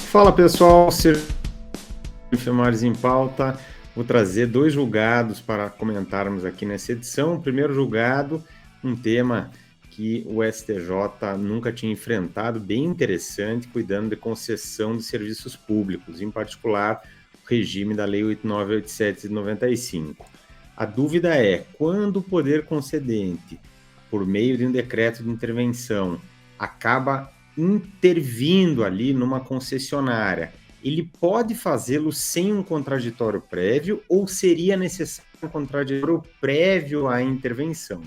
Fala pessoal, Enfermagens em Pauta. Vou trazer 2 julgados para comentarmos aqui nessa edição. O primeiro julgado, um tema que o STJ nunca tinha enfrentado, bem interessante, cuidando de concessão de serviços públicos, em particular o regime da Lei 8987 de 95. A dúvida é, quando o poder concedente, por meio de um decreto de intervenção, acaba intervindo ali numa concessionária, ele pode fazê-lo sem um contraditório prévio ou seria necessário um contraditório prévio à intervenção?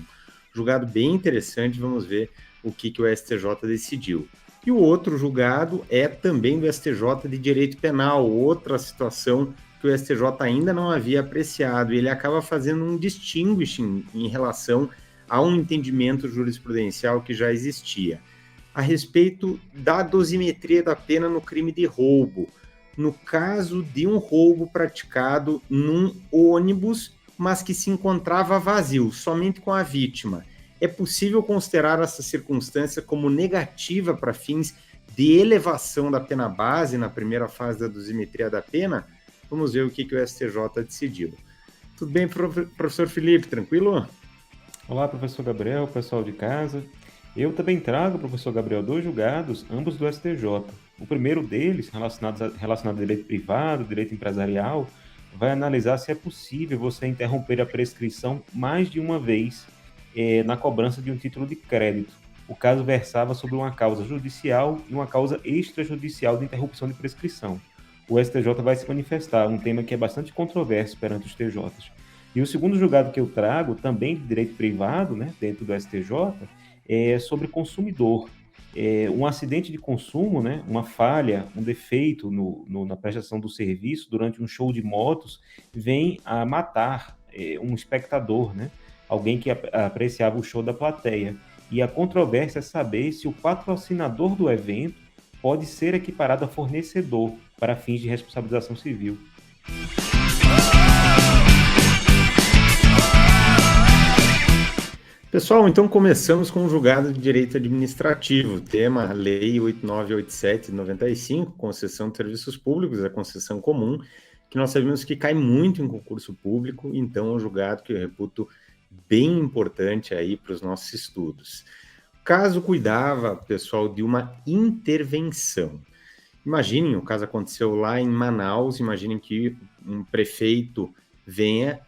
Julgado bem interessante, vamos ver o que o STJ decidiu. E o outro julgado é também do STJ de Direito Penal, outra situação que o STJ ainda não havia apreciado, e ele acaba fazendo um distinguishing em relação a um entendimento jurisprudencial que já existia, a respeito da dosimetria da pena no crime de roubo, no caso de um roubo praticado num ônibus, mas que se encontrava vazio, somente com a vítima. É possível considerar essa circunstância como negativa para fins de elevação da pena base na primeira fase da dosimetria da pena? Vamos ver o que o STJ decidiu. Tudo bem, professor Felipe? Tranquilo? Olá, professor Gabriel, pessoal de casa. Eu também trago, professor Gabriel, 2 julgados, ambos do STJ. O primeiro deles, relacionado a direito privado, direito empresarial, vai analisar se é possível você interromper a prescrição mais de uma vez na cobrança de um título de crédito. O caso versava sobre uma causa judicial e uma causa extrajudicial de interrupção de prescrição. O STJ vai se manifestar, um tema que é bastante controverso perante os TJs. E o segundo julgado que eu trago, também de direito privado, né, dentro do STJ, é sobre consumidor. Um acidente de consumo, né, uma falha, um defeito na prestação do serviço durante um show de motos, vem a matar um espectador, né, alguém que apreciava o show da plateia. E a controvérsia é saber se o patrocinador do evento pode ser equiparado a fornecedor para fins de responsabilização civil. Pessoal, então começamos com o julgado de direito administrativo, tema Lei 8987 de 95, concessão de serviços públicos, a concessão comum, que nós sabemos que cai muito em concurso público, então é um julgado que eu reputo bem importante aí para os nossos estudos. O caso cuidava, pessoal, de uma intervenção. Imaginem, o caso aconteceu lá em Manaus, imaginem que um prefeito venha,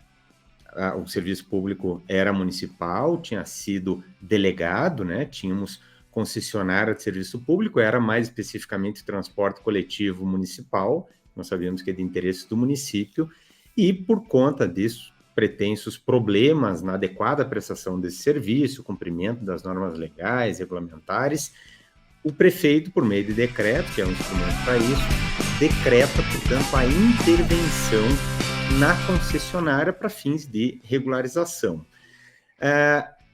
o serviço público era municipal, tinha sido delegado, né? Tínhamos concessionária de serviço público, era mais especificamente transporte coletivo municipal, nós sabíamos que é de interesse do município, e por conta disso, pretensos problemas na adequada prestação desse serviço, cumprimento das normas legais, regulamentares, o prefeito, por meio de decreto, que é um instrumento para isso, decreta, portanto, a intervenção na concessionária para fins de regularização.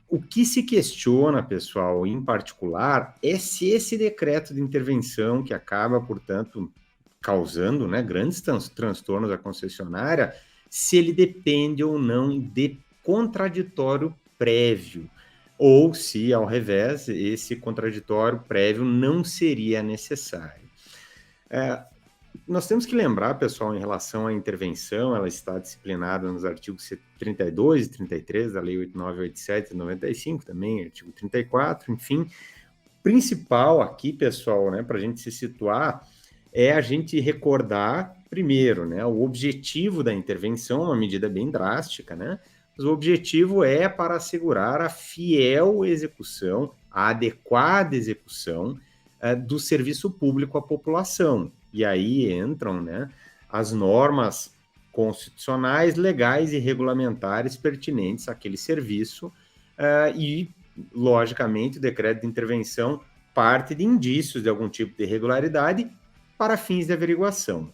O que se questiona, pessoal, em particular, é se esse decreto de intervenção, que acaba, portanto, causando, né, grandes transtornos à concessionária, se ele depende ou não de contraditório prévio, ou se, ao revés, esse contraditório prévio não seria necessário. Nós temos que lembrar, pessoal, em relação à intervenção, ela está disciplinada nos artigos 32 e 33 da Lei 8987 de 95, também artigo 34, enfim. O principal aqui, pessoal, né, para a gente se situar, é a gente recordar, primeiro, né, o objetivo da intervenção, uma medida bem drástica, né, mas o objetivo é para assegurar a fiel execução, a adequada execução do serviço público à população. E aí entram, né, as normas constitucionais, legais e regulamentares pertinentes àquele serviço e, logicamente, o decreto de intervenção parte de indícios de algum tipo de irregularidade para fins de averiguação.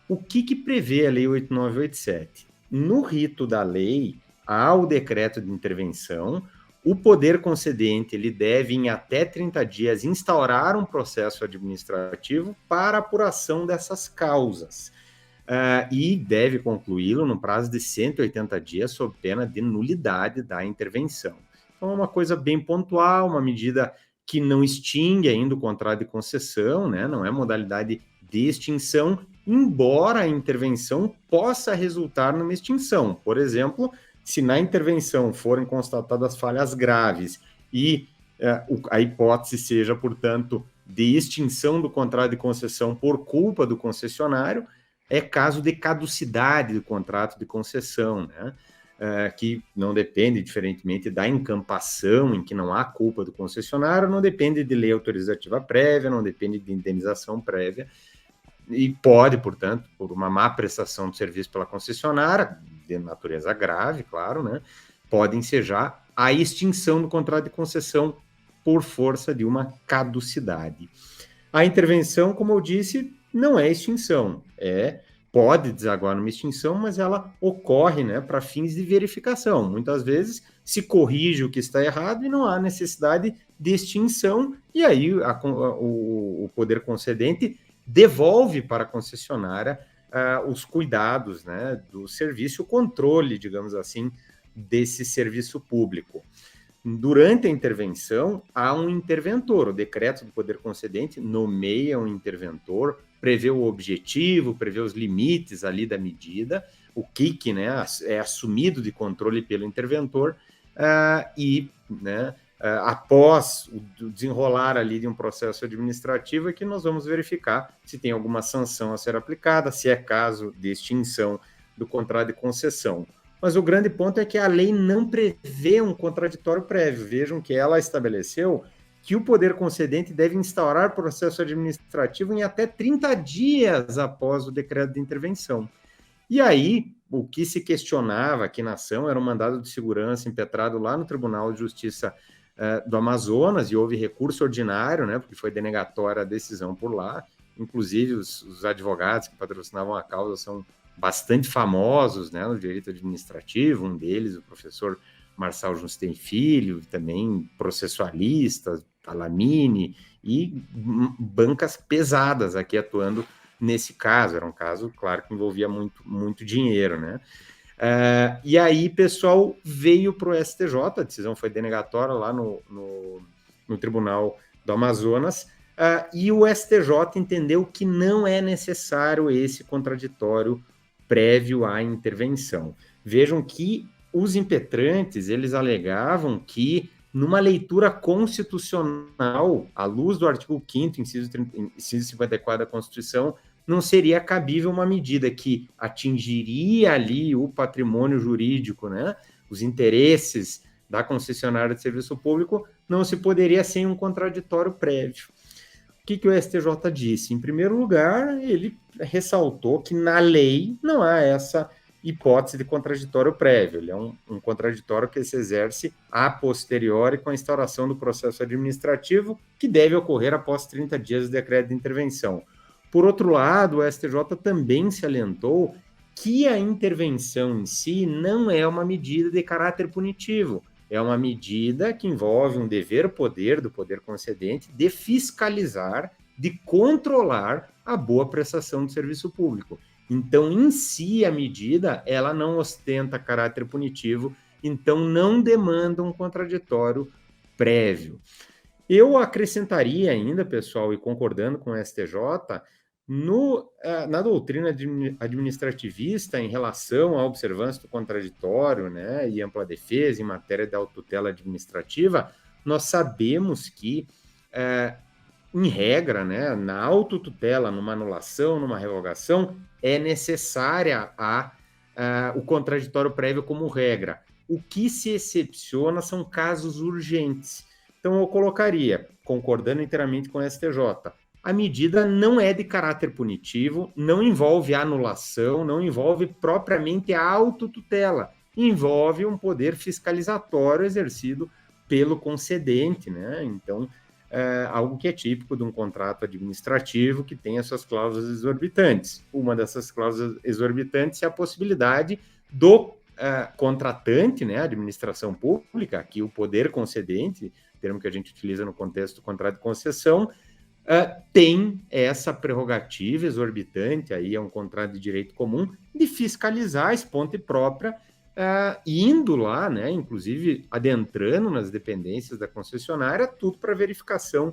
O que prevê a Lei 8987? No rito da lei, há o decreto de intervenção, o poder concedente ele deve, em até 30 dias, instaurar um processo administrativo para apuração dessas causas e deve concluí-lo no prazo de 180 dias, sob pena de nulidade da intervenção. Então, é uma coisa bem pontual, uma medida que não extingue ainda o contrato de concessão, né? Não é modalidade de extinção, embora a intervenção possa resultar numa extinção. Por exemplo, se na intervenção forem constatadas falhas graves e a hipótese seja, portanto, de extinção do contrato de concessão por culpa do concessionário, é caso de caducidade do contrato de concessão, né? Que não depende, diferentemente da encampação, em que não há culpa do concessionário, não depende de lei autorizativa prévia, não depende de indenização prévia, e pode, portanto, por uma má prestação de serviço pela concessionária, de natureza grave, claro, né, pode ensejar a extinção do contrato de concessão por força de uma caducidade. A intervenção, como eu disse, não é extinção, pode desaguar numa extinção, mas ela ocorre, né, para fins de verificação. Muitas vezes se corrige o que está errado e não há necessidade de extinção, e aí o poder concedente devolve para a concessionária os cuidados, né, do serviço, o controle, digamos assim, desse serviço público. Durante a intervenção, há um interventor. O decreto do poder concedente nomeia um interventor, prevê o objetivo, prevê os limites ali da medida, o que né, é assumido de controle pelo interventor, após o desenrolar ali de um processo administrativo é que nós vamos verificar se tem alguma sanção a ser aplicada, se é caso de extinção do contrato de concessão. Mas o grande ponto é que a lei não prevê um contraditório prévio. Vejam que ela estabeleceu que o poder concedente deve instaurar processo administrativo em até 30 dias após o decreto de intervenção. E aí, o que se questionava aqui na ação era um mandado de segurança impetrado lá no Tribunal de Justiça do Amazonas, e houve recurso ordinário, né, porque foi denegatória a decisão por lá. Inclusive, os advogados que patrocinavam a causa são bastante famosos, né, no direito administrativo, um deles, o professor Marçal Justen Filho, também processualista, Talamine, e bancas pesadas aqui atuando nesse caso. Era um caso, claro, que envolvia muito dinheiro, né? E aí, pessoal, veio para o STJ, a decisão foi denegatória lá no Tribunal do Amazonas, e o STJ entendeu que não é necessário esse contraditório prévio à intervenção. Vejam que os impetrantes, eles alegavam que, numa leitura constitucional, à luz do artigo 5º, inciso 54 da Constituição, não seria cabível uma medida que atingiria ali o patrimônio jurídico, né, os interesses da concessionária de serviço público, não se poderia sem um contraditório prévio. O que o STJ disse? Em primeiro lugar, ele ressaltou que na lei não há essa hipótese de contraditório prévio. Ele é um contraditório que se exerce a posteriori com a instauração do processo administrativo, que deve ocorrer após 30 dias do decreto de intervenção. Por outro lado, o STJ também salientou que a intervenção em si não é uma medida de caráter punitivo, é uma medida que envolve um dever-poder do poder concedente de fiscalizar, de controlar a boa prestação do serviço público. Então, em si, a medida, ela não ostenta caráter punitivo, então não demanda um contraditório prévio. Eu acrescentaria ainda, pessoal, e concordando com o STJ, na doutrina administrativista em relação à observância do contraditório, né, e ampla defesa em matéria de autotutela administrativa, nós sabemos que, em regra, né, na autotutela, numa anulação, numa revogação, é necessária o contraditório prévio como regra. O que se excepciona são casos urgentes. Então, eu colocaria, concordando inteiramente com o STJ, a medida não é de caráter punitivo, não envolve anulação, não envolve propriamente a autotutela, envolve um poder fiscalizatório exercido pelo concedente, né? Então, algo que é típico de um contrato administrativo que tem as suas cláusulas exorbitantes. Uma dessas cláusulas exorbitantes é a possibilidade do contratante, né, administração pública, aqui o poder concedente, termo que a gente utiliza no contexto do contrato de concessão, tem essa prerrogativa exorbitante, aí é um contrato de direito comum, de fiscalizar esse ponto própria, indo lá, né, inclusive adentrando nas dependências da concessionária, tudo para verificação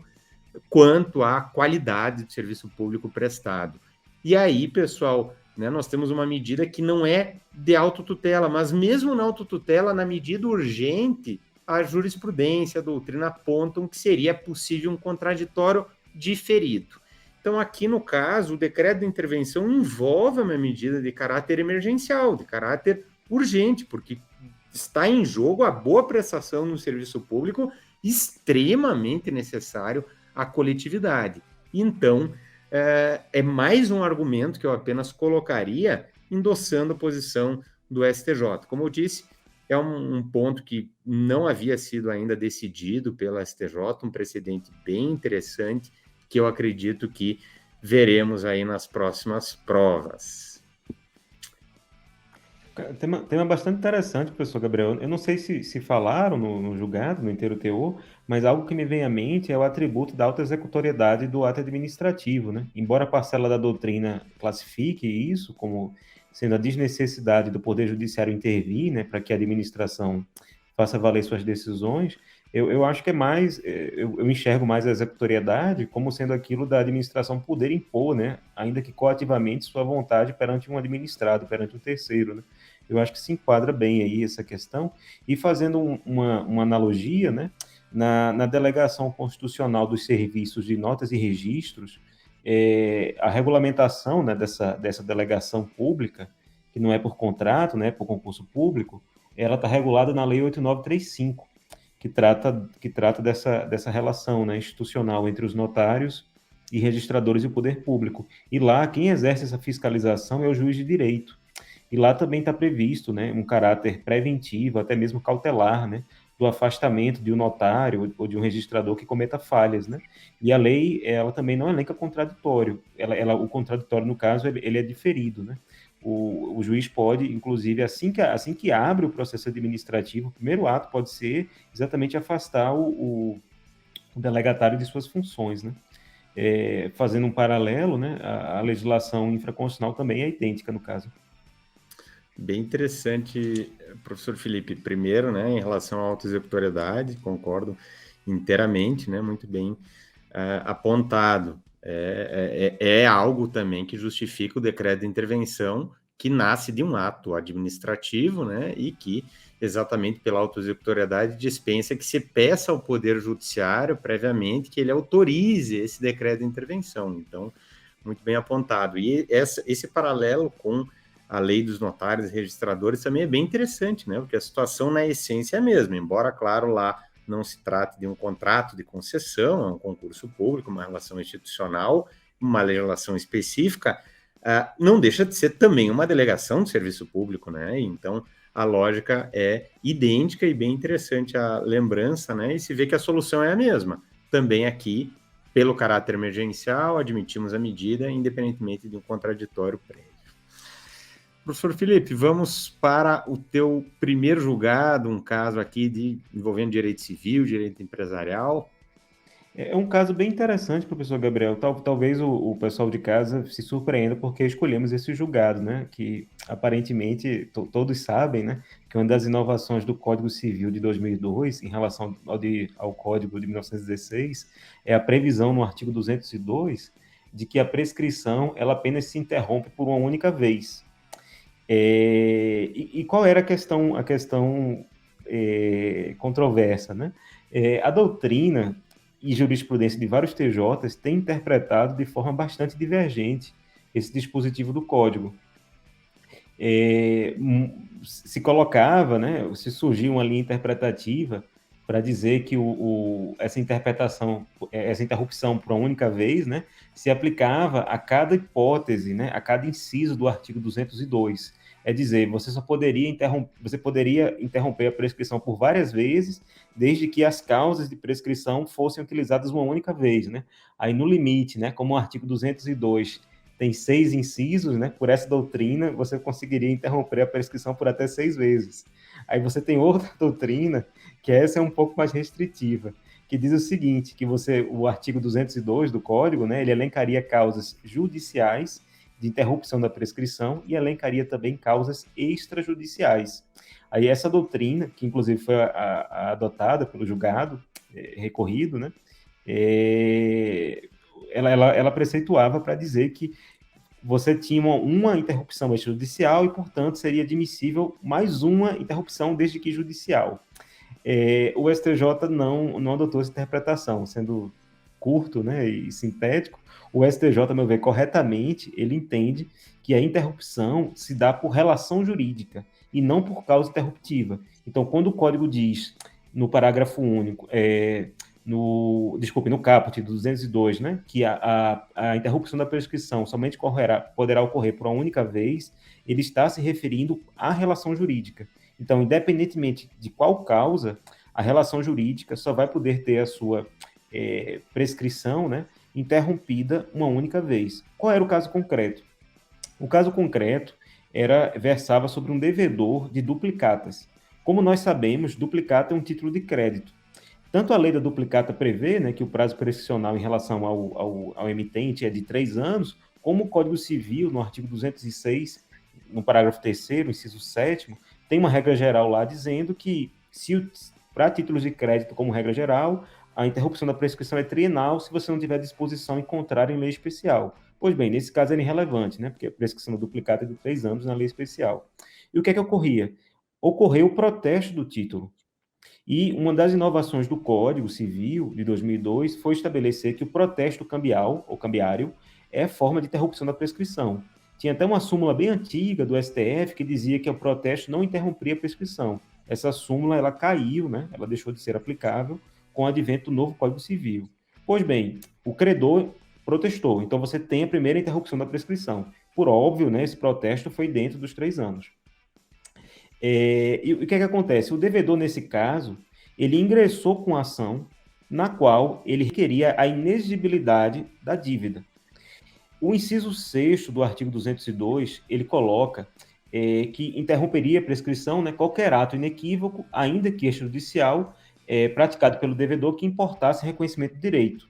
quanto à qualidade do serviço público prestado. E aí, pessoal, né, nós temos uma medida que não é de autotutela, mas mesmo na autotutela, na medida urgente, a jurisprudência, a doutrina apontam que seria possível um contraditório diferido. Então, aqui no caso, o decreto de intervenção envolve uma medida de caráter emergencial, de caráter urgente, porque está em jogo a boa prestação no serviço público, extremamente necessário à coletividade. Então, é mais um argumento que eu apenas colocaria endossando a posição do STJ. Como eu disse, é um ponto que não havia sido ainda decidido pela STJ, um precedente bem interessante que eu acredito que veremos aí nas próximas provas. Tema bastante interessante, professor Gabriel. Eu não sei se falaram no julgado, no inteiro teor, mas algo que me vem à mente é o atributo da autoexecutoriedade do ato administrativo, né? Embora a parcela da doutrina classifique isso como sendo a desnecessidade do Poder Judiciário intervir, né, para que a administração faça valer suas decisões, eu acho que é mais, eu enxergo mais a executoriedade como sendo aquilo da administração poder impor, né, ainda que coativamente, sua vontade perante um administrado, perante um terceiro, né? Eu acho que se enquadra bem aí essa questão. E fazendo uma analogia, né, na delegação constitucional dos serviços de notas e registros, a regulamentação, né, dessa delegação pública, que não é por contrato, né, por concurso público, ela está regulada na Lei 8935, que trata dessa relação, né, institucional entre os notários e registradores e o poder público. E lá, quem exerce essa fiscalização é o juiz de direito. E lá também está previsto, né, um caráter preventivo, até mesmo cautelar, né, do afastamento de um notário ou de um registrador que cometa falhas, né? E a lei, ela também não elenca contraditório. O contraditório, no caso, ele é diferido, né? O juiz pode, inclusive, assim que abre o processo administrativo, o primeiro ato pode ser exatamente afastar o delegatário de suas funções, né? Fazendo um paralelo, né, a legislação infraconstitucional também é idêntica no caso. Bem interessante, professor Felipe. Primeiro, né, em relação à autoexecutoriedade, concordo inteiramente, né, muito bem apontado. É algo também que justifica o decreto de intervenção, que nasce de um ato administrativo, né, e que, exatamente pela autoexecutoriedade, dispensa que se peça ao Poder Judiciário, previamente, que ele autorize esse decreto de intervenção. Então, muito bem apontado. E esse paralelo com a lei dos notários e registradores também é bem interessante, né? Porque a situação na essência é a mesma, embora, claro, lá não se trate de um contrato de concessão, é um concurso público, uma relação institucional, uma legislação específica, não deixa de ser também uma delegação de serviço público, né? Então, a lógica é idêntica e bem interessante a lembrança, né? E se vê que a solução é a mesma. Também aqui, pelo caráter emergencial, admitimos a medida, independentemente de um contraditório prévio. Professor Felipe, vamos para o teu primeiro julgado, um caso aqui envolvendo direito civil, direito empresarial. É um caso bem interessante, professor Gabriel. Talvez o pessoal de casa se surpreenda porque escolhemos esse julgado, né? Que aparentemente todos sabem, né? Que uma das inovações do Código Civil de 2002, em relação ao Código de 1916, é a previsão no artigo 202 de que a prescrição ela apenas se interrompe por uma única vez. E qual era a questão controversa, né? A doutrina e jurisprudência de vários TJs têm interpretado de forma bastante divergente esse dispositivo do Código. Se colocava, né, se surgia uma linha interpretativa para dizer que essa interrupção por uma única vez, né, se aplicava a cada hipótese, né, a cada inciso do artigo 202. É dizer, você poderia interromper a prescrição por várias vezes, desde que as causas de prescrição fossem utilizadas uma única vez, né? Aí, no limite, né, como o artigo 202 tem 6 incisos, né, por essa doutrina, você conseguiria interromper a prescrição por até 6 vezes. Aí você tem outra doutrina, que essa é um pouco mais restritiva, que diz o seguinte, que o artigo 202 do Código, né, ele elencaria causas judiciais de interrupção da prescrição e elencaria também causas extrajudiciais. Aí essa doutrina, que inclusive foi adotada pelo julgado recorrido, né, é, ela preceituava para dizer que você tinha uma interrupção extrajudicial e, portanto, seria admissível mais uma interrupção desde que judicial. O STJ não adotou essa interpretação, sendo curto, né, e sintético. O STJ, a meu ver, corretamente, ele entende que a interrupção se dá por relação jurídica e não por causa interruptiva. Então, quando o código diz, no parágrafo único, no caput do 202, né, que a interrupção da prescrição somente poderá ocorrer por uma única vez, ele está se referindo à relação jurídica. Então, independentemente de qual causa, a relação jurídica só vai poder ter a sua prescrição, né, interrompida uma única vez. Qual era o caso concreto? O caso concreto versava sobre um devedor de duplicatas. Como nós sabemos, duplicata é um título de crédito. Tanto a lei da duplicata prevê, né, que o prazo prescricional em relação ao emitente é de 3 anos, como o Código Civil, no artigo 206, no parágrafo 3º, inciso 7º, tem uma regra geral lá dizendo que, para títulos de crédito, como regra geral, a interrupção da prescrição é trienal se você não tiver disposição em contrário em lei especial. Pois bem, nesse caso era irrelevante, né, porque a prescrição da duplicata é de 3 anos na lei especial. E o que é que ocorria? Ocorreu o protesto do título. E uma das inovações do Código Civil de 2002 foi estabelecer que o protesto cambial, ou cambiário, é forma de interrupção da prescrição. Tinha até uma súmula bem antiga do STF que dizia que o protesto não interromperia a prescrição. Essa súmula, ela caiu, né? Ela deixou de ser aplicável com o advento do novo Código Civil. Pois bem, o credor protestou, então você tem a primeira interrupção da prescrição. Por óbvio, né, esse protesto foi dentro dos 3 anos. E o que é que acontece? O devedor, nesse caso, ele ingressou com a ação na qual ele requeria a inexigibilidade da dívida. O inciso 6º do artigo 202, ele coloca que interromperia a prescrição, né, qualquer ato inequívoco, ainda que extrajudicial, praticado pelo devedor que importasse reconhecimento de direito.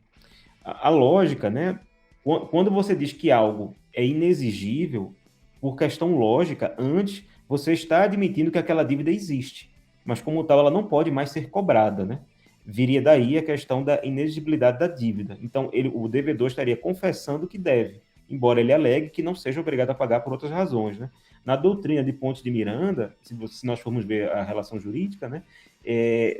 A lógica, né, quando você diz que algo é inexigível, por questão lógica, antes você está admitindo que aquela dívida existe, mas como tal ela não pode mais ser cobrada, né? Viria daí a questão da inexigibilidade da dívida. Então, o devedor estaria confessando que deve, embora ele alegue que não seja obrigado a pagar por outras razões, né? Na doutrina de Ponte de Miranda, se nós formos ver a relação jurídica, né,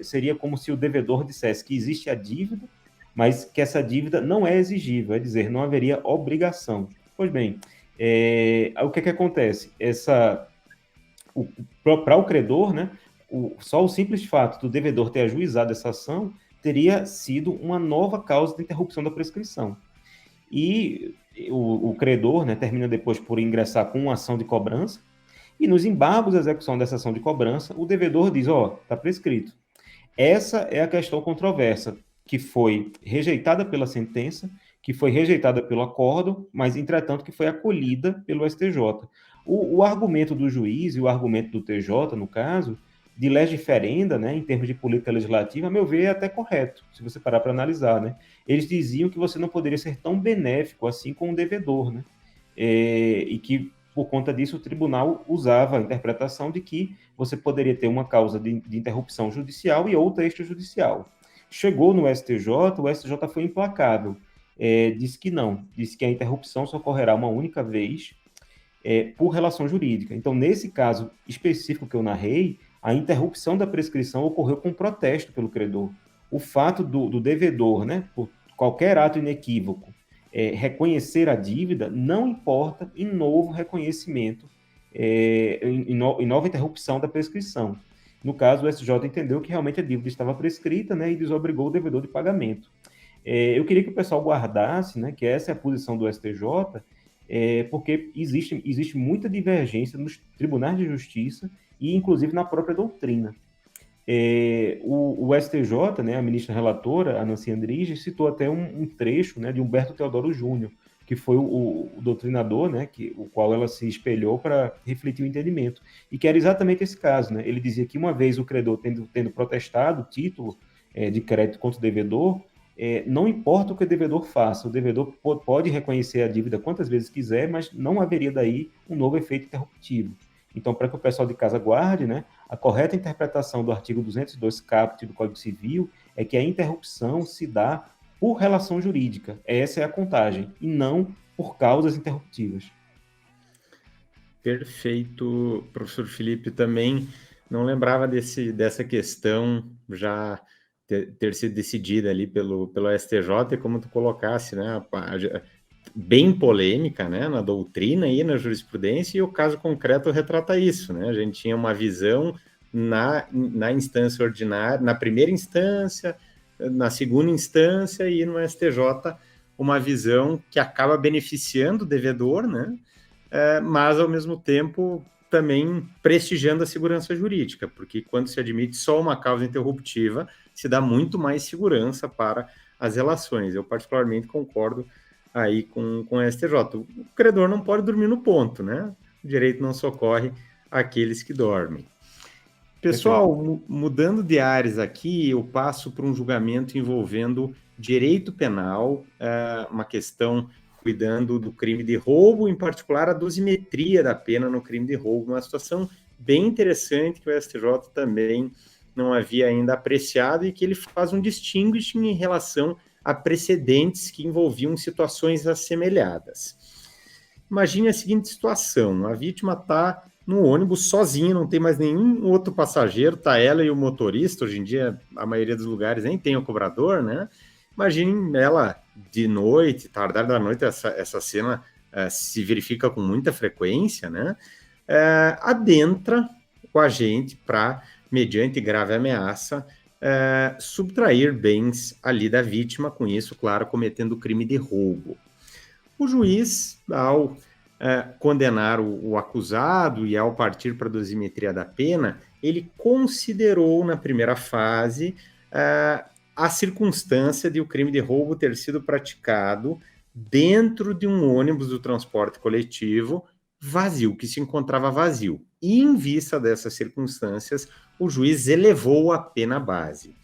seria como se o devedor dissesse que existe a dívida, mas que essa dívida não é exigível, é dizer, não haveria obrigação. Pois bem, o que acontece? Para o credor, né, só o simples fato do devedor ter ajuizado essa ação teria sido uma nova causa de interrupção da prescrição. E o credor, né, termina depois por ingressar com uma ação de cobrança, e nos embargos de execução dessa ação de cobrança, o devedor diz, está prescrito. Essa é a questão controversa, que foi rejeitada pela sentença, que foi rejeitada pelo acórdão, mas, entretanto, que foi acolhida pelo STJ. O argumento do juiz e o argumento do TJ, no caso, de lege ferenda, né, em termos de política legislativa, a meu ver, é até correto, se você parar para analisar, né? Eles diziam que você não poderia ser tão benéfico assim com o devedor, né? E que, por conta disso, o tribunal usava a interpretação de que você poderia ter uma causa de interrupção judicial e outra extrajudicial. Chegou no STJ, o STJ foi implacável. Disse que não, disse que a interrupção só ocorrerá uma única vez por relação jurídica. Então, nesse caso específico que eu narrei, a interrupção da prescrição ocorreu com protesto pelo credor. O fato do devedor, né, por qualquer ato inequívoco, reconhecer a dívida, não importa em novo reconhecimento, em nova interrupção da prescrição. No caso, o SJ entendeu que realmente a dívida estava prescrita, né, e desobrigou o devedor de pagamento. Eu queria que o pessoal guardasse, né, que essa é a posição do STJ, porque existe muita divergência nos tribunais de justiça e, inclusive, na própria doutrina. O STJ, né, a ministra relatora, a Nancy Andrighi, citou até um trecho, né, de Humberto Teodoro Júnior, que foi o doutrinador, né, o qual ela se espelhou para refletir o entendimento, e que era exatamente esse caso. Né? Ele dizia que uma vez o credor tendo protestado o título de crédito contra o devedor, não importa o que o devedor faça, o devedor pode reconhecer a dívida quantas vezes quiser, mas não haveria daí um novo efeito interruptivo. Então, para que o pessoal de casa guarde, né, a correta interpretação do artigo 202 caput do Código Civil é que a interrupção se dá por relação jurídica. Essa é a contagem, e não por causas interruptivas. Perfeito, professor Felipe. Também não lembrava dessa questão já ter sido decidida ali pelo STJ, e como tu colocasse, né, bem polêmica, né, na doutrina e na jurisprudência, e o caso concreto retrata isso, né? A gente tinha uma visão na instância ordinária, na primeira instância, na segunda instância e no STJ, uma visão que acaba beneficiando o devedor, né? Mas, ao mesmo tempo, também prestigiando a segurança jurídica, porque quando se admite só uma causa interruptiva, se dá muito mais segurança para as relações. Eu, particularmente, concordo aí com o STJ. O credor não pode dormir no ponto, né? O direito não socorre aqueles que dormem. Pessoal, mudando de áreas aqui, eu passo para um julgamento envolvendo direito penal, uma questão cuidando do crime de roubo, em particular a dosimetria da pena no crime de roubo, uma situação bem interessante que o STJ também não havia ainda apreciado e que ele faz um distinguishing em relação a precedentes que envolviam situações assemelhadas. Imagine a seguinte situação: a vítima está no ônibus sozinha, não tem mais nenhum outro passageiro, tá ela e o motorista. Hoje em dia, a maioria dos lugares nem tem o cobrador, né? Imagine ela de noite, tardar da noite, essa cena se verifica com muita frequência, né? Adentra o agente para, mediante grave ameaça, subtrair bens ali da vítima, com isso, claro, cometendo crime de roubo. O juiz, ao condenar o acusado e ao partir para a dosimetria da pena, ele considerou na primeira fase a circunstância de o crime de roubo ter sido praticado dentro de um ônibus do transporte coletivo vazio, que se encontrava vazio. E, em vista dessas circunstâncias, o juiz elevou a pena base.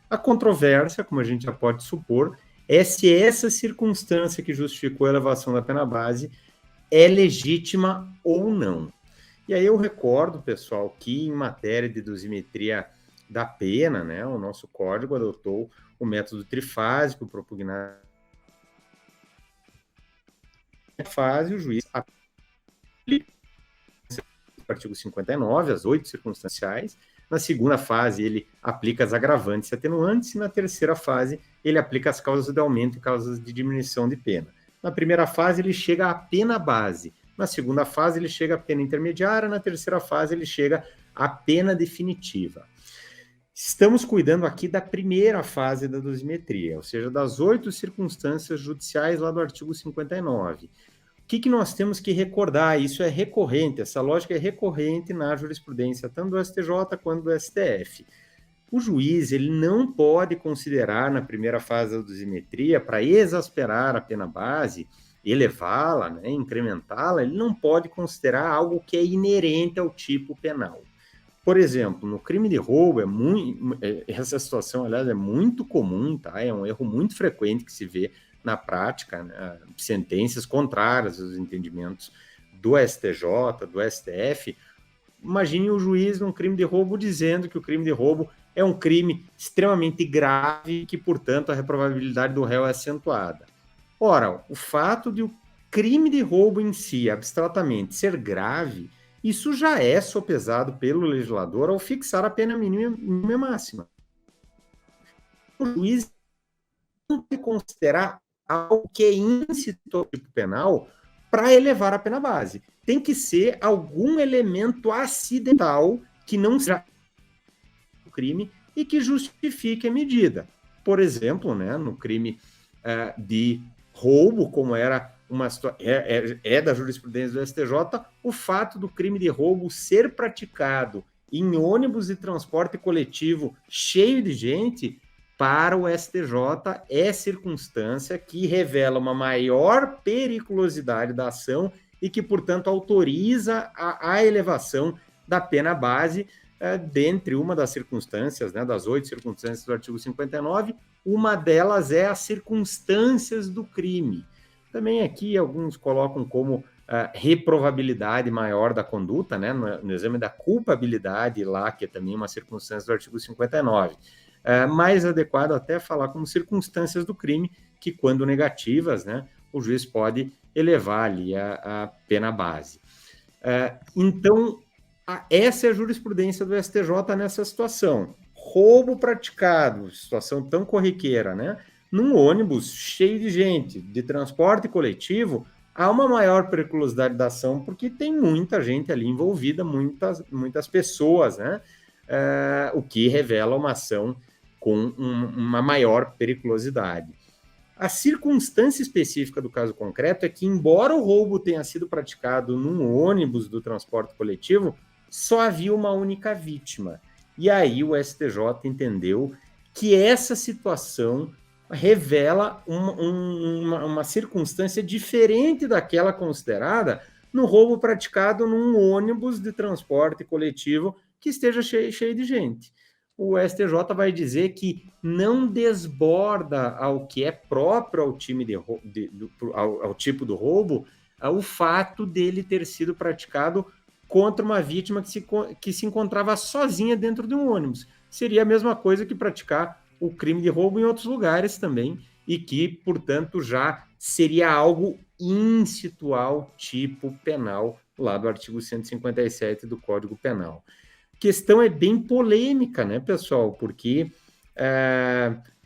A controvérsia, como a gente já pode supor, é se essa circunstância que justificou a elevação da pena base é legítima ou não. E aí eu recordo, pessoal, que em matéria de dosimetria da pena, né, o nosso código adotou o método trifásico propugnar a fase, o juiz aplica o artigo 59, as 8 circunstanciais. Na segunda fase, ele aplica as agravantes e atenuantes, e na terceira fase, ele aplica as causas de aumento e causas de diminuição de pena. Na primeira fase, ele chega à pena base. Na segunda fase, ele chega à pena intermediária. Na terceira fase, ele chega à pena definitiva. Estamos cuidando aqui da primeira fase da dosimetria, ou seja, das 8 circunstâncias judiciais lá do artigo 59. O que nós temos que recordar? Isso é recorrente, essa lógica é recorrente na jurisprudência, tanto do STJ quanto do STF. O juiz ele não pode considerar na primeira fase da dosimetria, para exasperar a pena base, elevá-la, né, incrementá-la, ele não pode considerar algo que é inerente ao tipo penal. Por exemplo, no crime de roubo, essa situação, aliás, é muito comum, tá? É um erro muito frequente que se vê na prática, né? Sentenças contrárias aos entendimentos do STJ, do STF. Imagine o juiz num crime de roubo dizendo que o crime de roubo é um crime extremamente grave e que, portanto, a reprovabilidade do réu é acentuada. Ora, o fato de o crime de roubo em si, abstratamente, ser grave, isso já é sopesado pelo legislador ao fixar a pena mínima e máxima. O juiz não tem que considerar algo que é íncito ao tipo penal para elevar a pena base. Tem que ser algum elemento acidental que não seja o crime e que justifique a medida. Por exemplo, né, no crime de roubo, como era da jurisprudência do STJ, o fato do crime de roubo ser praticado em ônibus de transporte coletivo cheio de gente, para o STJ é circunstância que revela uma maior periculosidade da ação e que, portanto, autoriza a elevação da pena base, dentre uma das circunstâncias, né, das 8 circunstâncias do artigo 59, uma delas é as circunstâncias do crime. Também aqui alguns colocam como reprovabilidade maior da conduta, né, no exame da culpabilidade lá, que é também uma circunstância do artigo 59. mais adequado até falar como circunstâncias do crime, que quando negativas, né, o juiz pode elevar ali a pena base. Então, essa é a jurisprudência do STJ nessa situação. Roubo praticado, situação tão corriqueira, né? Num ônibus cheio de gente, de transporte coletivo, há uma maior periculosidade da ação, porque tem muita gente ali envolvida, muitas pessoas, né? O que revela uma ação com uma maior periculosidade. A circunstância específica do caso concreto é que, embora o roubo tenha sido praticado num ônibus do transporte coletivo, só havia uma única vítima. E aí o STJ entendeu que essa situação revela uma circunstância diferente daquela considerada no roubo praticado num ônibus de transporte coletivo que esteja cheio de gente. O STJ vai dizer que não desborda ao que é próprio ao ao tipo do roubo o fato dele ter sido praticado contra uma vítima que se encontrava sozinha dentro de um ônibus. Seria a mesma coisa que praticar o crime de roubo em outros lugares também, e que, portanto, já seria algo insitual, tipo penal, lá do artigo 157 do Código Penal. A questão é bem polêmica, né, pessoal? Porque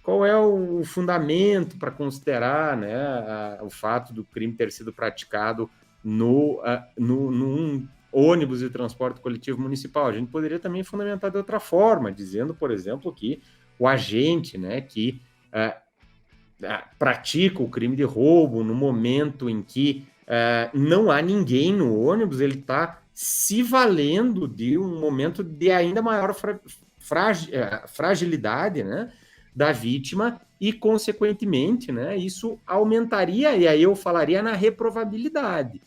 qual é o fundamento para considerar, né, o fato do crime ter sido praticado num ônibus de transporte coletivo municipal? A gente poderia também fundamentar de outra forma, dizendo, por exemplo, que o agente, né, que pratica o crime de roubo no momento em que não há ninguém no ônibus, ele está se valendo de um momento de ainda maior fragilidade, né, da vítima e, consequentemente, né, isso aumentaria, e aí eu falaria na reprovabilidade.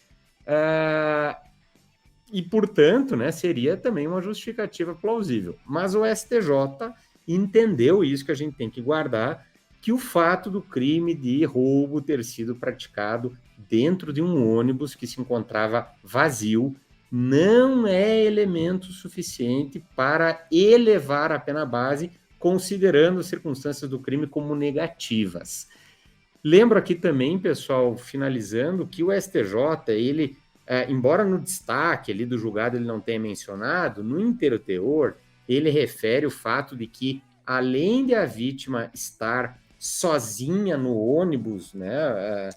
E, portanto, né, seria também uma justificativa plausível. Mas o STJ entendeu isso, que a gente tem que guardar, que o fato do crime de roubo ter sido praticado dentro de um ônibus que se encontrava vazio não é elemento suficiente para elevar a pena base, considerando as circunstâncias do crime como negativas. Lembro aqui também, pessoal, finalizando, que o STJ, ele, embora no destaque ali do julgado ele não tenha mencionado, no inteiro teor, ele refere o fato de que, além de a vítima estar sozinha no ônibus, né,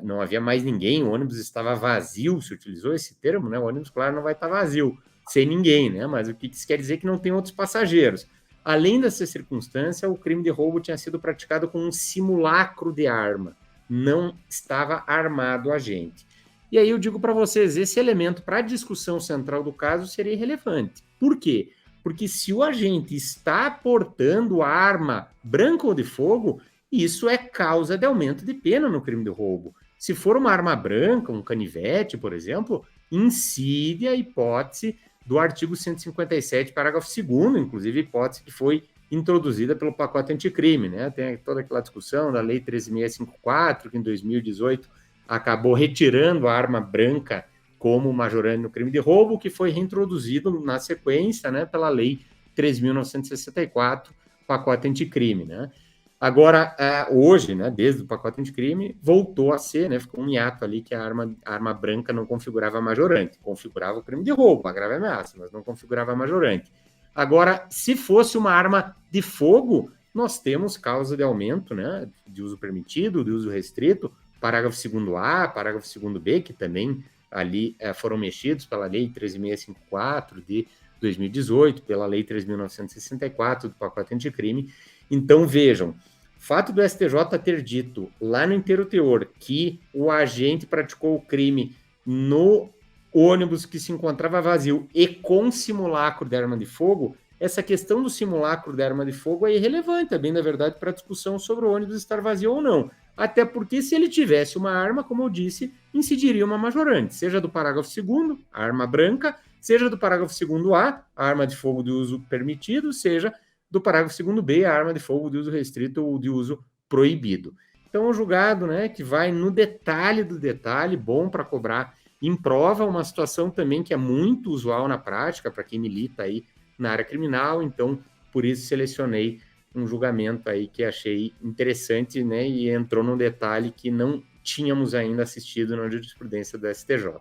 não havia mais ninguém, o ônibus estava vazio, se utilizou esse termo, né? O ônibus, claro, não vai estar vazio, sem ninguém, né? Mas o que isso quer dizer que não tem outros passageiros. Além dessa circunstância, o crime de roubo tinha sido praticado com um simulacro de arma, não estava armado o agente. E aí eu digo para vocês, esse elemento para a discussão central do caso seria irrelevante. Por quê? Porque se o agente está portando arma branca ou de fogo, isso é causa de aumento de pena no crime de roubo. Se for uma arma branca, um canivete, por exemplo, incide a hipótese do artigo 157, parágrafo 2º, inclusive hipótese que foi introduzida pelo pacote anticrime, né? Tem toda aquela discussão da lei 13.654, que em 2018 acabou retirando a arma branca como majorante no crime de roubo, que foi reintroduzido na sequência, né, pela lei 3.964, pacote anticrime, né? Agora, hoje, né, desde o pacote anticrime, voltou a ser, né, ficou um hiato ali que a arma branca não configurava majorante, configurava o crime de roubo, a grave ameaça, mas não configurava majorante. Agora, se fosse uma arma de fogo, nós temos causa de aumento, né, de uso permitido, de uso restrito, parágrafo 2º-A, parágrafo 2º-B, que também ali foram mexidos pela lei 13.654 de 2018, pela lei 3.964 do pacote anticrime. Então, vejam, o fato do STJ ter dito lá no inteiro teor que o agente praticou o crime no ônibus que se encontrava vazio e com simulacro de arma de fogo, essa questão do simulacro de arma de fogo é irrelevante, é bem, na verdade, para a discussão sobre o ônibus estar vazio ou não. Até porque, se ele tivesse uma arma, como eu disse, incidiria uma majorante, seja do parágrafo 2º, a arma branca, seja do parágrafo 2º-A, a arma de fogo de uso permitido, seja do parágrafo 2º-B, a arma de fogo de uso restrito ou de uso proibido. Então, o julgado, né, que vai no detalhe do detalhe, bom para cobrar em prova, uma situação também que é muito usual na prática, para quem milita aí na área criminal. Então, por isso selecionei um julgamento aí que achei interessante, né, e entrou num detalhe que não tínhamos ainda assistido na jurisprudência do STJ.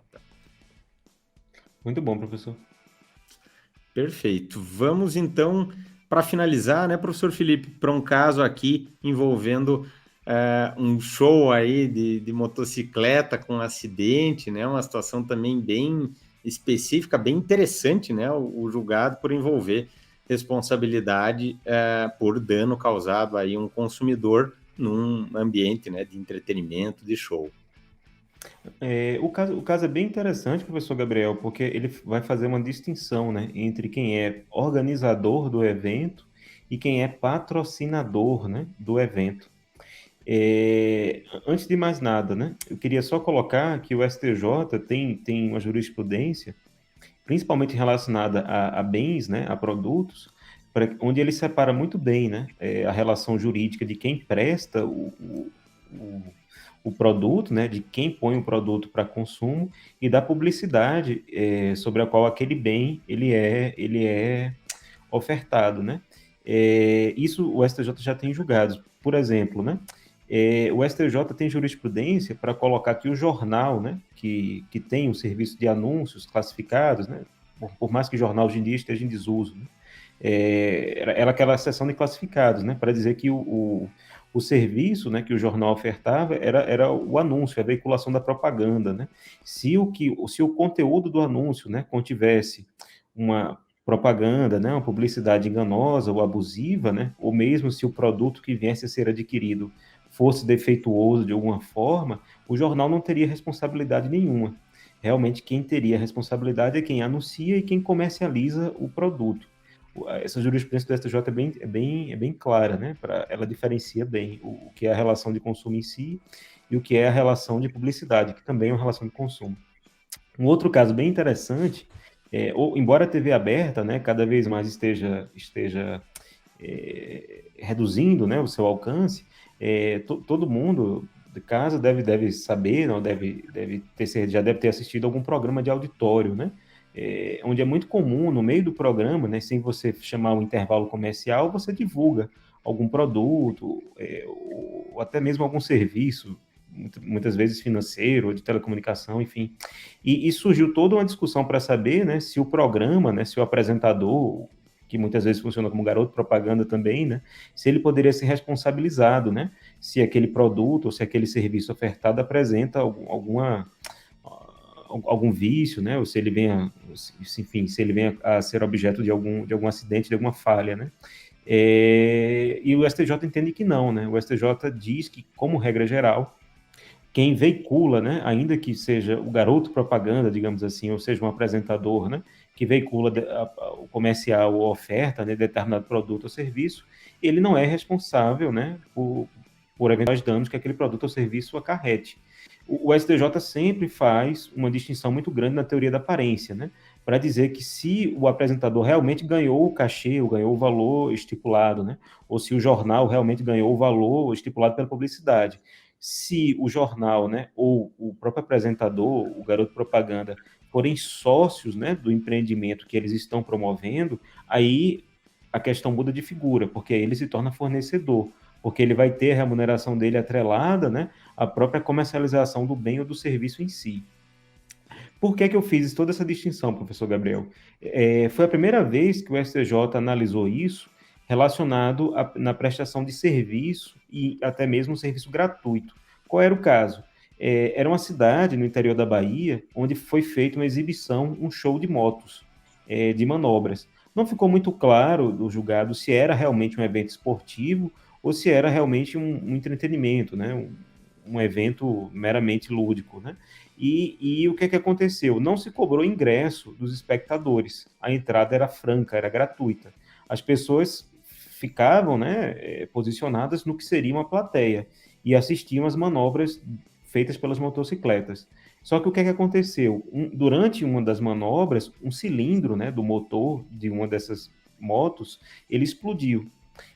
Muito bom, professor. Perfeito. Vamos então, para finalizar, né, professor Felipe, para um caso aqui envolvendo um show aí de motocicleta com um acidente, né, uma situação também bem específica, bem interessante, né, o julgado por envolver responsabilidade por dano causado aí a um consumidor num ambiente, né, de entretenimento, de show. O caso é bem interessante, professor Gabriel, porque ele vai fazer uma distinção, né, entre quem é organizador do evento e quem é patrocinador, né, do evento. Antes de mais nada, né, eu queria só colocar que o STJ tem uma jurisprudência, principalmente relacionada a bens, né, a produtos, onde ele separa muito bem, né, a relação jurídica de quem presta o produto, né, de quem põe o produto para consumo e da publicidade sobre a qual aquele bem ele é ofertado, né? Isso o STJ já tem julgado. Por exemplo, né? O STJ tem jurisprudência para colocar que o jornal, né, que tem um serviço de anúncios classificados, né, por mais que o jornal hoje em dia esteja em desuso, né, era aquela seção de classificados, né, para dizer que o serviço, né, que o jornal ofertava era o anúncio, a veiculação da propaganda, né? Se o conteúdo do anúncio, né, contivesse uma propaganda, né, uma publicidade enganosa ou abusiva, né, ou mesmo se o produto que viesse a ser adquirido fosse defeituoso de alguma forma, o jornal não teria responsabilidade nenhuma. Realmente quem teria responsabilidade é quem anuncia e quem comercializa o produto. Essa jurisprudência do STJ é bem clara, né? Ela diferencia bem o que é a relação de consumo em si e o que é a relação de publicidade, que também é uma relação de consumo. Um outro caso bem interessante, embora a TV aberta, né, cada vez mais esteja reduzindo, né, o seu alcance, todo mundo de casa deve saber, não já deve ter assistido algum programa de auditório, né? Onde é muito comum, no meio do programa, né, sem você chamar um intervalo comercial, você divulga algum produto, ou até mesmo algum serviço, muitas vezes financeiro, ou de telecomunicação, enfim. E surgiu toda uma discussão para saber, né, se o programa, né, se o apresentador, que muitas vezes funciona como garoto propaganda também, né, se ele poderia ser responsabilizado, né, se aquele produto ou se aquele serviço ofertado apresenta algum vício, né, ou se ele venha, enfim, se ele venha a ser objeto de algum acidente, de alguma falha, né. E o STJ entende que não, né, o STJ diz que, como regra geral, quem veicula, né, ainda que seja o garoto propaganda, digamos assim, ou seja, um apresentador, né, que veicula o comercial ou oferta, né, determinado produto ou serviço, ele não é responsável, né, por eventuais danos que aquele produto ou serviço acarrete. O STJ sempre faz uma distinção muito grande na teoria da aparência, né, para dizer que se o apresentador realmente ganhou o cachê, ou ganhou o valor estipulado, né, ou se o jornal realmente ganhou o valor estipulado pela publicidade, se o jornal, né, ou o próprio apresentador, o garoto propaganda, forem sócios, né, do empreendimento que eles estão promovendo, aí a questão muda de figura, porque aí ele se torna fornecedor, porque ele vai ter a remuneração dele atrelada, né, à própria comercialização do bem ou do serviço em si. Por que eu fiz toda essa distinção, professor Gabriel? Foi a primeira vez que o STJ analisou isso relacionado na prestação de serviço e até mesmo um serviço gratuito. Qual era o caso? Era uma cidade no interior da Bahia onde foi feita uma exibição, um show de motos, de manobras. Não ficou muito claro do julgado se era realmente um evento esportivo ou se era realmente um entretenimento, né? Um evento meramente lúdico, né? E o que aconteceu? Não se cobrou ingresso dos espectadores. A entrada era franca, era gratuita. As pessoas ficavam, né, posicionadas no que seria uma plateia e assistiam às manobras feitas pelas motocicletas. Só que o que aconteceu? Durante uma das manobras, um cilindro, né, do motor de uma dessas motos, ele explodiu.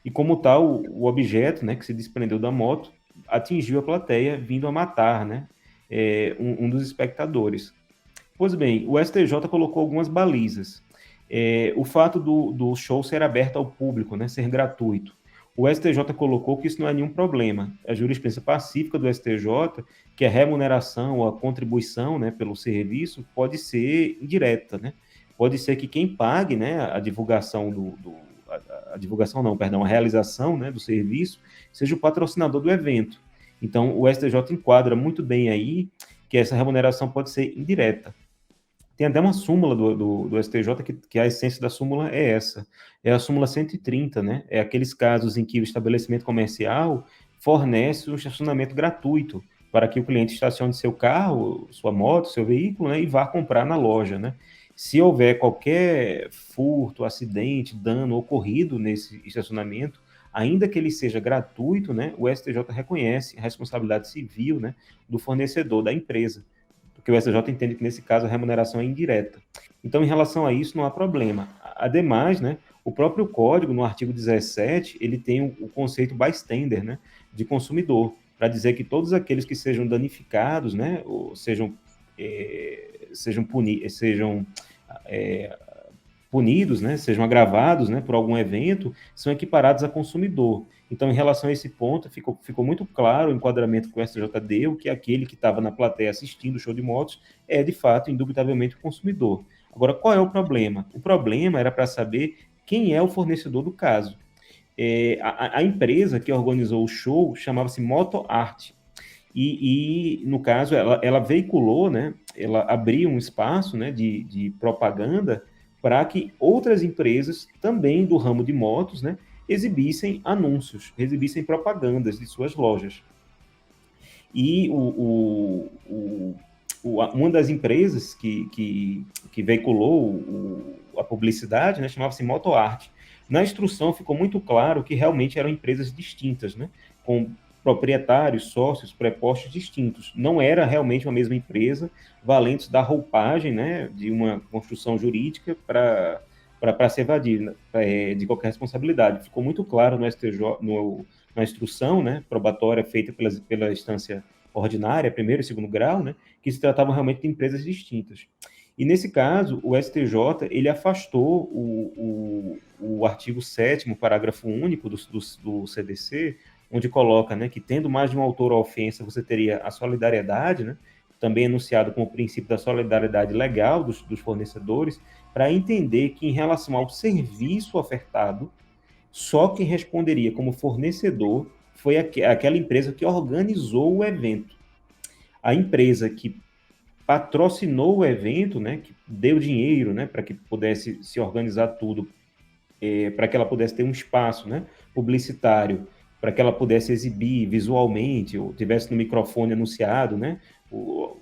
E como tal, o objeto, né, que se desprendeu da moto atingiu a plateia, vindo a matar, né, um dos espectadores. Pois bem, o STJ colocou algumas balizas. O fato do show ser aberto ao público, né, ser gratuito. O STJ colocou que isso não é nenhum problema. A jurisprudência pacífica do STJ, que a remuneração ou a contribuição, né, pelo serviço pode ser indireta, né? Pode ser que quem pague, né, a divulgação a divulgação não, perdão, a realização, né, do serviço seja o patrocinador do evento. Então, o STJ enquadra muito bem aí que essa remuneração pode ser indireta. Tem até uma súmula do STJ que a essência da súmula é essa. É a súmula 130, né? É aqueles casos em que o estabelecimento comercial fornece um estacionamento gratuito para que o cliente estacione seu carro, sua moto, seu veículo, né, e vá comprar na loja, né? Se houver qualquer furto, acidente, dano ocorrido nesse estacionamento, ainda que ele seja gratuito, né, o STJ reconhece a responsabilidade civil, né, do fornecedor, da empresa, porque o STJ entende que, nesse caso, a remuneração é indireta. Então, em relação a isso, não há problema. Ademais, né, o próprio código, no artigo 17, ele tem o conceito bystander, né, de consumidor, para dizer que todos aqueles que sejam danificados, né, ou sejam punidos, né, sejam agravados, né, por algum evento, são equiparados a consumidor. Então, em relação a esse ponto, ficou muito claro o enquadramento que o STJ deu, que aquele que estava na plateia assistindo o show de motos é, de fato, indubitavelmente o consumidor. Agora, qual é o problema? O problema era para saber quem é o fornecedor do caso. A empresa que organizou o show chamava-se Moto Art. No caso, ela veiculou, né, ela abriu um espaço, né, de propaganda para que outras empresas, também do ramo de motos, né, exibissem anúncios, exibissem propagandas de suas lojas. E uma das empresas que veiculou a publicidade, né, chamava-se MotoArt. Na instrução ficou muito claro que realmente eram empresas distintas, né, com proprietários, sócios, prepostos distintos. Não era realmente uma mesma empresa, valentes da roupagem, né, de uma construção jurídica para se evadir, né, de qualquer responsabilidade. Ficou muito claro no STJ, na instrução, né, probatória feita pela instância ordinária, primeiro e segundo grau, né, que se tratavam realmente de empresas distintas. E, nesse caso, o STJ ele afastou o artigo 7º, parágrafo único do CDC, onde coloca, né, que, tendo mais de um autor à ofensa, você teria a solidariedade, né, também enunciado como o princípio da solidariedade legal dos fornecedores, para entender que, em relação ao serviço ofertado, só quem responderia como fornecedor foi aquela empresa que organizou o evento. A empresa que patrocinou o evento, né, que deu dinheiro, né, para que pudesse se organizar tudo, para que ela pudesse ter um espaço, né, publicitário, para que ela pudesse exibir visualmente, ou tivesse no microfone anunciado, né,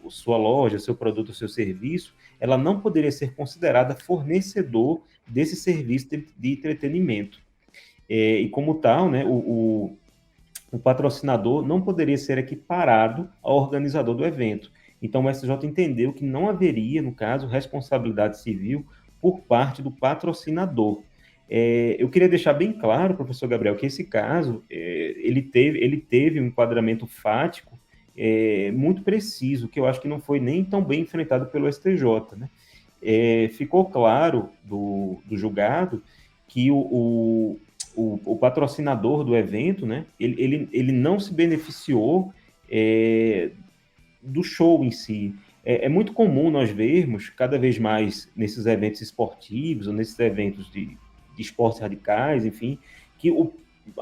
sua loja, seu produto, seu serviço, ela não poderia ser considerada fornecedor desse serviço de entretenimento. E, como tal, né, o patrocinador não poderia ser equiparado ao organizador do evento. Então, o STJ entendeu que não haveria, no caso, responsabilidade civil por parte do patrocinador. Eu queria deixar bem claro, professor Gabriel, que esse caso ele teve um enquadramento fático muito preciso, que eu acho que não foi nem tão bem enfrentado pelo STJ, né? Ficou claro do julgado que o patrocinador do evento, né, ele não se beneficiou do show em si. É muito comum nós vermos, cada vez mais, nesses eventos esportivos, ou nesses eventos de esportes radicais, enfim, que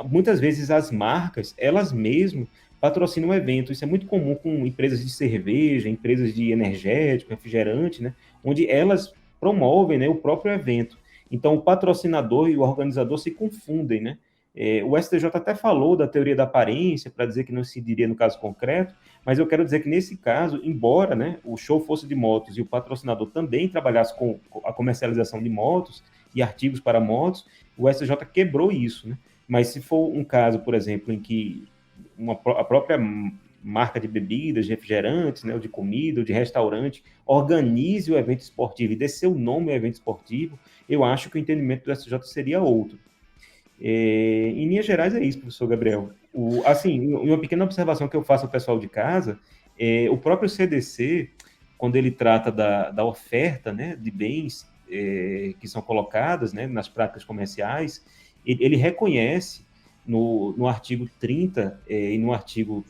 muitas vezes as marcas, elas mesmas, patrocinam o evento. Isso é muito comum com empresas de cerveja, empresas de energético, refrigerante, né, onde elas promovem, né, o próprio evento. Então, o patrocinador e o organizador se confundem, né? O STJ até falou da teoria da aparência, para dizer que não se diria no caso concreto, mas eu quero dizer que, nesse caso, embora, né, o show fosse de motos e o patrocinador também trabalhasse com a comercialização de motos e artigos para motos, o STJ quebrou isso, né? Mas, se for um caso, por exemplo, em que a própria marca de bebidas, de refrigerantes, né, ou de comida, ou de restaurante, organize o evento esportivo e dê seu nome ao evento esportivo, eu acho que o entendimento do STJ seria outro. Em linhas gerais é isso, professor Gabriel. Assim, uma pequena observação que eu faço ao pessoal de casa, o próprio CDC, quando ele trata da oferta, né, de bens que são colocadas, né, nas práticas comerciais, ele reconhece no artigo 30 e no artigo,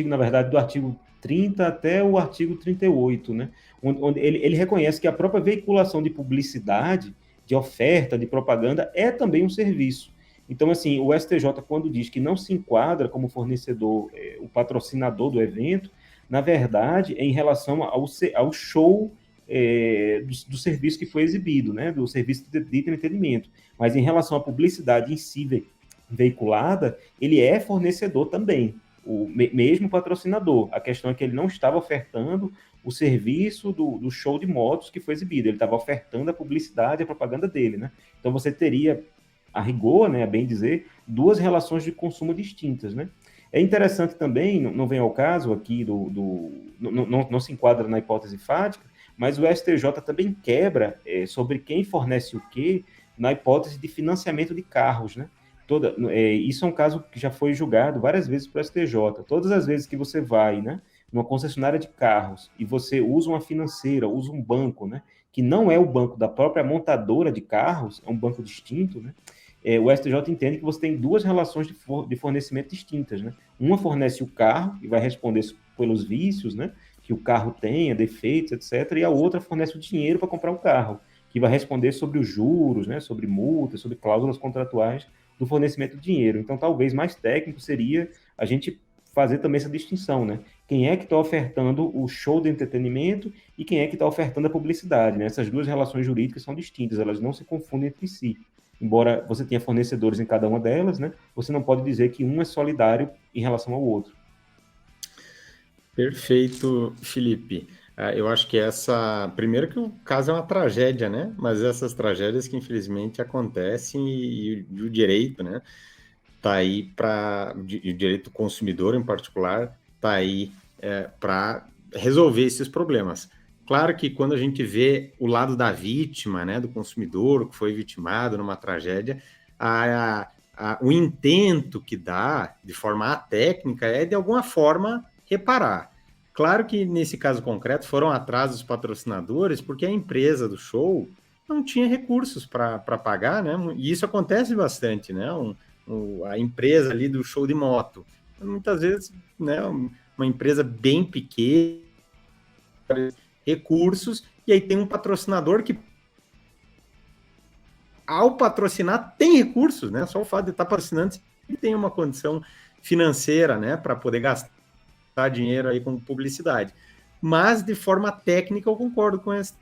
na verdade, do artigo 30 até o artigo 38, né, onde ele reconhece que a própria veiculação de publicidade, de oferta, de propaganda, é também um serviço. Então, assim, o STJ, quando diz que não se enquadra como fornecedor, o patrocinador do evento, na verdade, é em relação ao show do serviço que foi exibido, né, do serviço de entretenimento. Mas em relação à publicidade em si veiculada, ele é fornecedor também, mesmo patrocinador. A questão é que ele não estava ofertando o serviço do show de motos que foi exibido, ele estava ofertando a publicidade e a propaganda dele, né? Então você teria, a rigor, né, a bem dizer, duas relações de consumo distintas, né? É interessante também, não vem ao caso aqui, não se enquadra na hipótese fática, mas o STJ também quebra sobre quem fornece o quê na hipótese de financiamento de carros, né? Isso é um caso que já foi julgado várias vezes para o STJ. Todas as vezes que você vai, né, numa concessionária de carros e você usa uma financeira, usa um banco, né, que não é o banco da própria montadora de carros, é um banco distinto, né? O STJ entende que você tem duas relações de fornecimento distintas, né? Uma fornece o carro e vai responder pelos vícios, né, que o carro tenha, defeitos, etc. E a outra fornece o dinheiro para comprar um carro, que vai responder sobre os juros, né, sobre multas, sobre cláusulas contratuais do fornecimento de dinheiro. Então, talvez mais técnico seria a gente fazer também essa distinção, né? Quem é que está ofertando o show de entretenimento e quem é que está ofertando a publicidade, né? Essas duas relações jurídicas são distintas, elas não se confundem entre si. Embora você tenha fornecedores em cada uma delas, né? Você não pode dizer que um é solidário em relação ao outro. Perfeito, Felipe. Eu acho que primeiro que o caso é uma tragédia, né? Mas essas tragédias que infelizmente acontecem e o direito, né? Tá aí para o direito do consumidor em particular, tá aí para resolver esses problemas. Claro que quando a gente vê o lado da vítima, né, do consumidor que foi vitimado numa tragédia, o intento que dá de forma técnica é de alguma forma reparar. Claro que nesse caso concreto foram atrás dos patrocinadores porque a empresa do show não tinha recursos para pagar, né? E isso acontece bastante, né? A empresa ali do show de moto. Muitas vezes, né, uma empresa bem pequena, recursos, e aí tem um patrocinador que, ao patrocinar, tem recursos, né? Só o fato de estar patrocinando, ele tem uma condição financeira, né, para poder gastar dinheiro aí com publicidade. Mas, de forma técnica, eu concordo com essa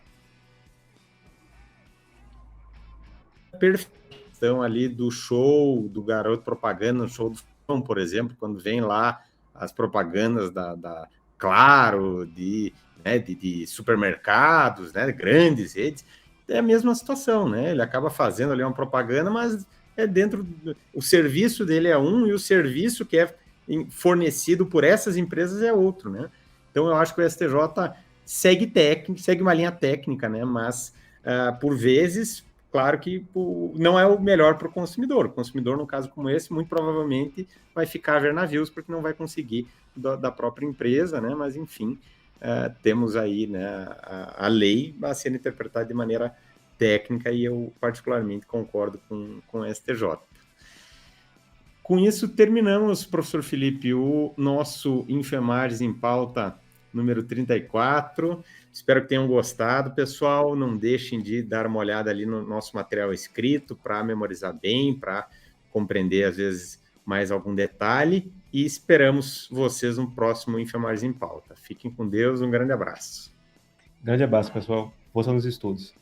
perfeição ali do show, do garoto propaganda, no show do Fão, por exemplo, quando vem lá as propagandas da Claro, de supermercados, né, grandes redes, é a mesma situação, né? Ele acaba fazendo ali uma propaganda, mas é dentro o serviço dele é um e o serviço que é fornecido por essas empresas é outro, né? Então eu acho que o STJ segue uma linha técnica, né? Mas por vezes, claro que não é o melhor para o consumidor. O consumidor, num caso como esse, muito provavelmente vai ficar a ver navios porque não vai conseguir da própria empresa, né? Mas enfim, temos aí, né, a lei a sendo interpretada de maneira técnica e eu particularmente concordo com o STJ. Com isso, terminamos, professor Felipe, o nosso Infemares em Pauta número 34. Espero que tenham gostado, pessoal. Não deixem de dar uma olhada ali no nosso material escrito para memorizar bem, para compreender, às vezes, mais algum detalhe. E esperamos vocês no próximo Infemares em Pauta. Fiquem com Deus, um grande abraço. Grande abraço, pessoal. Força nos estudos.